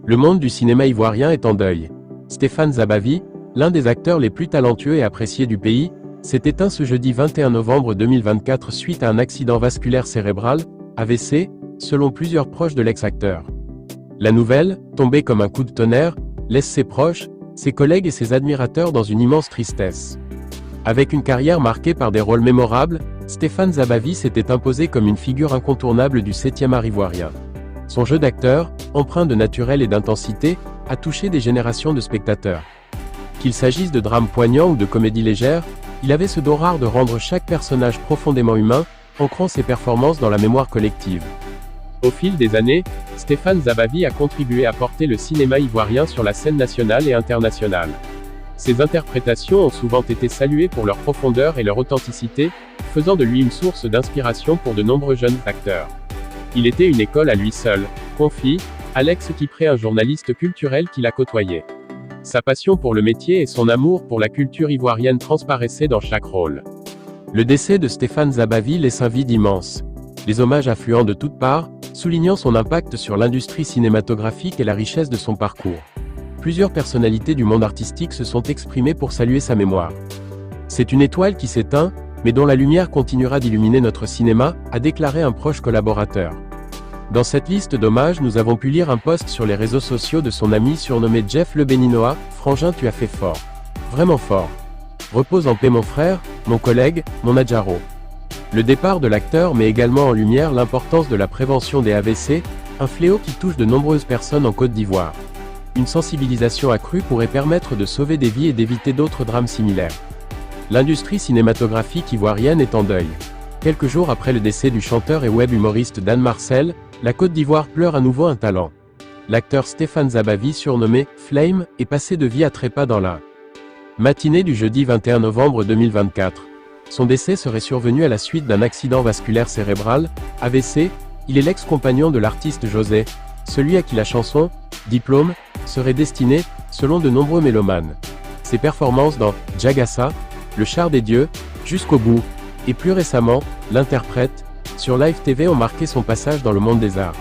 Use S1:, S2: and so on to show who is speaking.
S1: Le monde du cinéma ivoirien est en deuil. Stéphane Zabavi, l'un des acteurs les plus talentueux et appréciés du pays, s'est éteint ce jeudi 21 novembre 2024 suite à un accident vasculaire cérébral, AVC, selon plusieurs proches de l'ex-acteur. La nouvelle, tombée comme un coup de tonnerre, laisse ses proches, ses collègues et ses admirateurs dans une immense tristesse. Avec une carrière marquée par des rôles mémorables, Stéphane Zabavi s'était imposé comme une figure incontournable du 7e art ivoirien. Son jeu d'acteur, empreint de naturel et d'intensité, a touché des générations de spectateurs. Qu'il s'agisse de drames poignants ou de comédies légères, il avait ce don rare de rendre chaque personnage profondément humain, ancrant ses performances dans la mémoire collective. Au fil des années, Stéphane Zabavi a contribué à porter le cinéma ivoirien sur la scène nationale et internationale. Ses interprétations ont souvent été saluées pour leur profondeur et leur authenticité, faisant de lui une source d'inspiration pour de nombreux jeunes acteurs. Il était une école à lui seul, confie Alex Kipré, un journaliste culturel qui l'a côtoyé. Sa passion pour le métier et son amour pour la culture ivoirienne transparaissaient dans chaque rôle. Le décès de Stéphane Zabavi laisse un vide immense. Les hommages affluent de toutes parts, soulignant son impact sur l'industrie cinématographique et la richesse de son parcours. Plusieurs personnalités du monde artistique se sont exprimées pour saluer sa mémoire. C'est une étoile qui s'éteint, mais dont la lumière continuera d'illuminer notre cinéma, a déclaré un proche collaborateur. Dans cette liste d'hommages, nous avons pu lire un post sur les réseaux sociaux de son ami surnommé Jeff Le Béninois, « Frangin, tu as fait fort. Vraiment fort. Repose en paix mon frère, mon collègue, mon Adjaro ». Le départ de l'acteur met également en lumière l'importance de la prévention des AVC, un fléau qui touche de nombreuses personnes en Côte d'Ivoire. Une sensibilisation accrue pourrait permettre de sauver des vies et d'éviter d'autres drames similaires. L'industrie cinématographique ivoirienne est en deuil. Quelques jours après le décès du chanteur et web humoriste Dan Marcel, la Côte d'Ivoire pleure à nouveau un talent. L'acteur Stéphane Zabavi, surnommé « Flame », est passé de vie à trépas dans la matinée du jeudi 21 novembre 2024. Son décès serait survenu à la suite d'un accident vasculaire cérébral, AVC. Il est l'ex-compagnon de l'artiste José, celui à qui la chanson « Diplôme » serait destinée, selon de nombreux mélomanes. Ses performances dans « Jagassa », « Le char des dieux »,« Jusqu'au bout » et plus récemment, « L'interprète » sur Live TV ont marqué son passage dans le monde des arts.